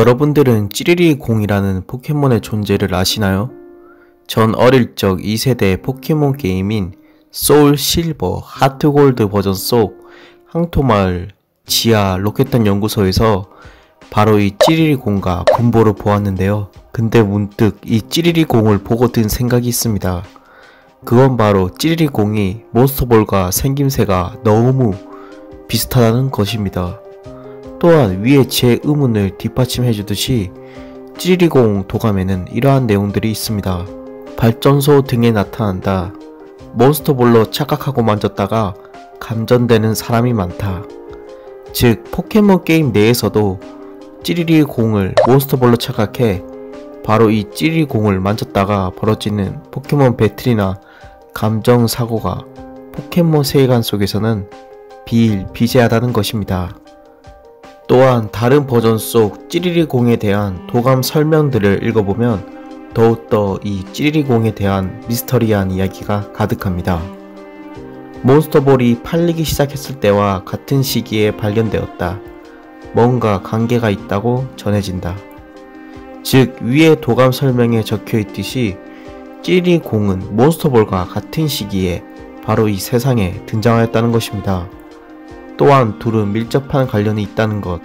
여러분들은 찌리리공이라는 포켓몬의 존재를 아시나요? 전 어릴 적 2세대 포켓몬 게임인 소울 실버, 하트 골드 버전 속 항토마을 지하 로켓단 연구소에서 바로 이 찌리리공과 분보를 보았는데요. 근데 문득 이 찌리리공을 보고 든 생각이 있습니다. 그건 바로 찌리리공이 몬스터볼과 생김새가 너무 비슷하다는 것입니다. 또한 위에 제 의문을 뒷받침해주듯이 찌리리공 도감에는 이러한 내용들이 있습니다. 발전소 등에 나타난다. 몬스터볼로 착각하고 만졌다가 감전되는 사람이 많다. 즉 포켓몬 게임 내에서도 찌리리공을 몬스터볼로 착각해 바로 이 찌리리공을 만졌다가 벌어지는 포켓몬 배틀이나 감정 사고가 포켓몬 세계관 속에서는 비일비재하다는 것입니다. 또한 다른 버전 속 찌리리공에 대한 도감 설명들을 읽어보면 더욱더 이 찌리리공에 대한 미스터리한 이야기가 가득합니다. 몬스터볼이 팔리기 시작했을 때와 같은 시기에 발견되었다. 뭔가 관계가 있다고 전해진다. 즉 위에 도감 설명에 적혀있듯이 찌리리공은 몬스터볼과 같은 시기에 바로 이 세상에 등장하였다는 것입니다. 또한 둘은 밀접한 관련이 있다는 것.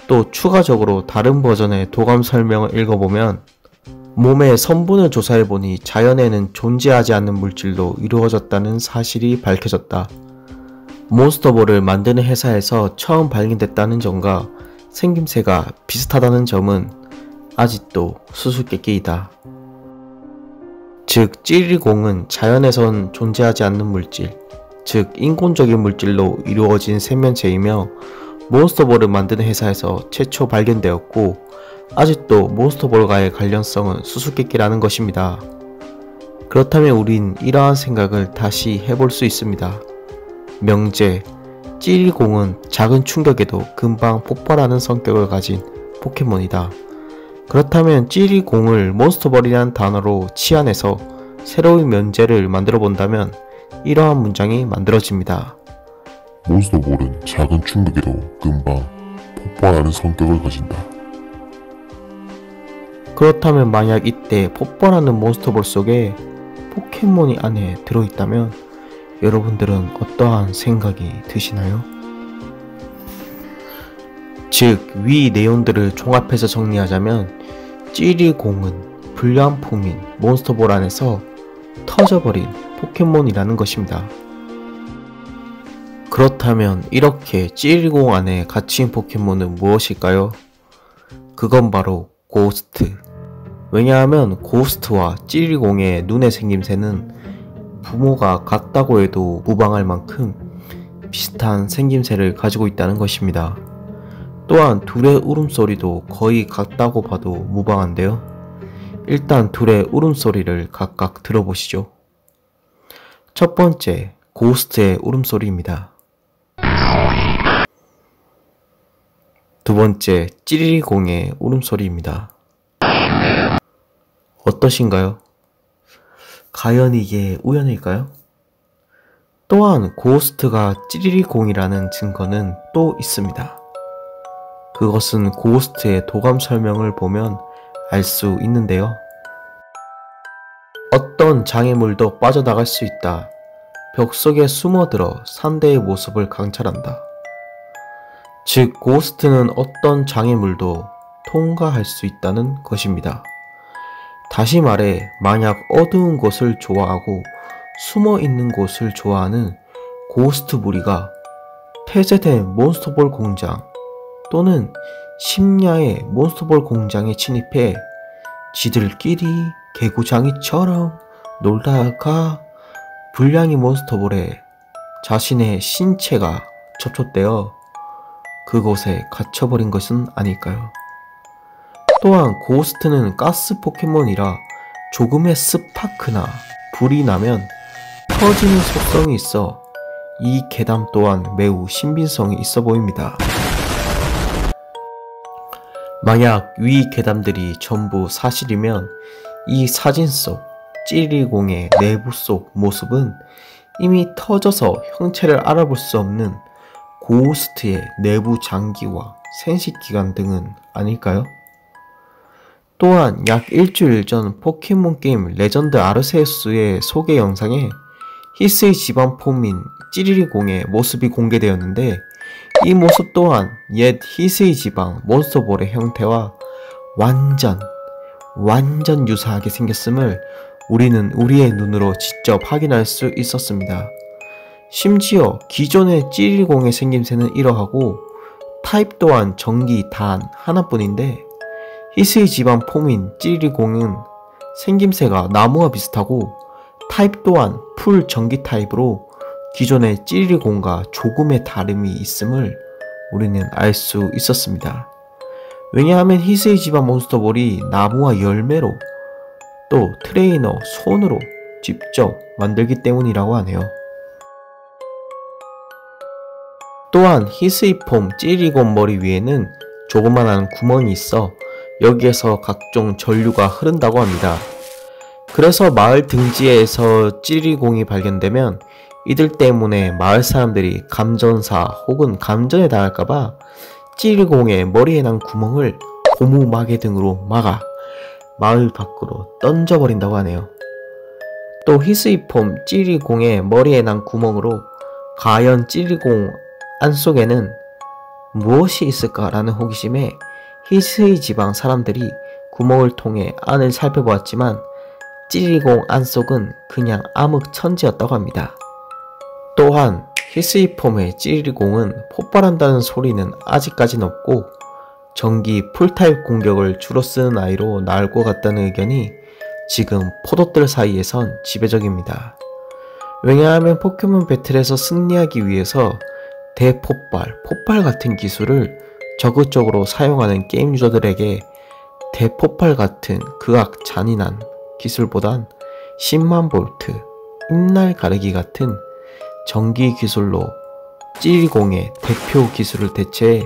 또 추가적으로 다른 버전의 도감 설명을 읽어보면 몸의 성분을 조사해보니 자연에는 존재하지 않는 물질로 이루어졌다는 사실이 밝혀졌다. 몬스터볼을 만드는 회사에서 처음 발견됐다는 점과 생김새가 비슷하다는 점은 아직도 수수께끼이다. 즉 찌리리공은 자연에선 존재하지 않는 물질, 즉 인工적인 물질로 이루어진 생명체이며 몬스터볼을 만드는 회사에서 최초 발견되었고 아직도 몬스터볼과의 관련성은 수수께끼라는 것입니다. 그렇다면 우린 이러한 생각을 다시 해볼 수 있습니다. 명제, 찌리리공은 작은 충격에도 금방 폭발하는 성격을 가진 포켓몬이다. 그렇다면 찌리리공을 몬스터볼이라는 단어로 치환해서 새로운 명제를 만들어 본다면 이러한 문장이 만들어집니다. 몬스터볼은 작은 충격에도 금방 폭발하는 성격을 가진다. 그렇다면 만약 이때 폭발하는 몬스터볼 속에 포켓몬이 안에 들어있다면 여러분들은 어떠한 생각이 드시나요? 즉 위 내용들을 종합해서 정리하자면 찌리리공은 불량품인 몬스터볼 안에서 터져버린 포켓몬이라는 것입니다. 그렇다면 이렇게 찌리리공 안에 갇힌 포켓몬은 무엇일까요? 그건 바로 고스트. 왜냐하면 고스트와 찌리리공의 눈의 생김새는 부모가 같다고 해도 무방할 만큼 비슷한 생김새를 가지고 있다는 것입니다. 또한 둘의 울음소리도 거의 같다고 봐도 무방한데요. 일단 둘의 울음소리를 각각 들어보시죠. 첫 번째, 고스트의 울음소리입니다. 두 번째, 찌리리공의 울음소리입니다. 어떠신가요? 과연 이게 우연일까요? 또한 고스트가 찌리리공이라는 증거는 또 있습니다. 그것은 고스트의 도감 설명을 보면 알 수 있는데요. 어떤 장애물도 빠져나갈 수 있다. 벽 속에 숨어들어 상대의 모습을 강찰한다. 즉 고스트는 어떤 장애물도 통과할 수 있다는 것입니다. 다시 말해 만약 어두운 곳을 좋아하고 숨어있는 곳을 좋아하는 고스트 무리가 폐쇄된 몬스터볼 공장 또는 심야의 몬스터볼 공장에 침입해 지들끼리 개구장이처럼 놀다가 불량의 몬스터볼에 자신의 신체가 접촉되어 그곳에 갇혀버린 것은 아닐까요? 또한 고스트는 가스 포켓몬이라 조금의 스파크나 불이 나면 터지는 속성이 있어 이 괴담 또한 매우 신빙성이 있어 보입니다. 만약 위 괴담들이 전부 사실이면 이 사진 속 찌리리공의 내부 속 모습은 이미 터져서 형체를 알아볼 수 없는 고스트의 내부 장기와 생식기관 등은 아닐까요? 또한 약 일주일 전 포켓몬 게임 레전드 아르세우스의 소개 영상에 히스의 집안 폼인 찌리리공의 모습이 공개되었는데 이 모습 또한 옛 히스의 지방 몬스터볼의 형태와 완전 유사하게 생겼음을 우리는 우리의 눈으로 직접 확인할 수 있었습니다. 심지어 기존의 찌리리공의 생김새는 이러하고 타입 또한 전기 단 하나뿐인데 히스의 집안 폼인 찌리리공은 생김새가 나무와 비슷하고 타입 또한 풀 전기 타입으로 기존의 찌리리공과 조금의 다름이 있음을 우리는 알 수 있었습니다. 왜냐하면 히스의 집안 몬스터볼이 나무와 열매로 또 트레이너 손으로 직접 만들기 때문이라고 하네요. 또한 히스의 폼 찌리리공 머리 위에는 조그만한 구멍이 있어 여기에서 각종 전류가 흐른다고 합니다. 그래서 마을 등지에서 찌리리공이 발견되면 이들 때문에 마을 사람들이 감전사 혹은 감전에 당할까봐 찌리리공의 머리에 난 구멍을 고무 마개 등으로 막아 마을 밖으로 던져버린다고 하네요. 또 히스의 폼 찌리리공의 머리에 난 구멍으로 과연 찌리리공 안속에는 무엇이 있을까라는 호기심에 히스의 지방 사람들이 구멍을 통해 안을 살펴보았지만 찌리리공 안속은 그냥 암흑천지였다고 합니다. 또한 히스의 폼의 찌리리공은 폭발한다는 소리는 아직까진 없고 전기 풀타입 공격을 주로 쓰는 아이로 나올 것 같다는 의견이 지금 포도들 사이에선 지배적입니다. 왜냐하면 포켓몬 배틀에서 승리하기 위해서 대폭발 같은 기술을 적극적으로 사용하는 게임 유저들에게 대폭발 같은 극악 잔인한 기술보단 10만 볼트, 잎날 가르기 같은 전기 기술로 찌리리공의 대표 기술을 대체해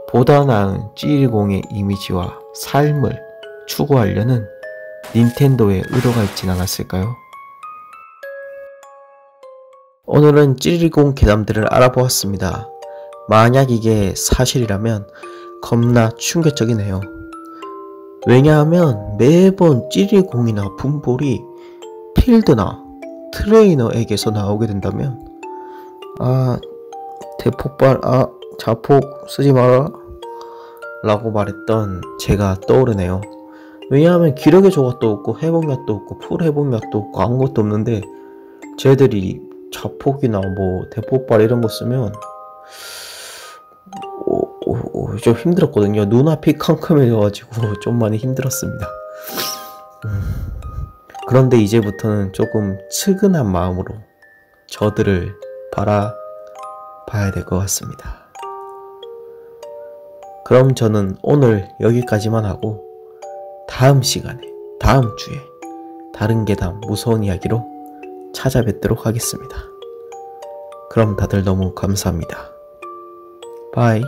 보다 나은 찌리리공의 이미지와 삶을 추구하려는 닌텐도의 의도가 있진 않았을까요? 오늘은 찌리리공 괴담들을 알아보았습니다. 만약 이게 사실이라면 겁나 충격적이네요. 왜냐하면 매번 찌리리공이나 분볼이 필드나 트레이너에게서 나오게 된다면 대폭발 자폭 쓰지 마라 라고 말했던 제가 떠오르네요. 왜냐하면 기력의 조각도 없고 회복약도 없고 풀 회복약도 없고 아무것도 없는데 쟤들이 자폭이나 뭐 대폭발 이런 거 쓰면 좀 힘들었거든요. 눈앞이 캄캄해져가지고 좀 많이 힘들었습니다. 그런데 이제부터는 조금 측은한 마음으로 저들을 바라봐야 될 것 같습니다. 그럼 저는 오늘 여기까지만 하고 다음 시간에 다음 주에 다른 괴담 무서운 이야기로 찾아뵙도록 하겠습니다. 그럼 다들 너무 감사합니다. 바이.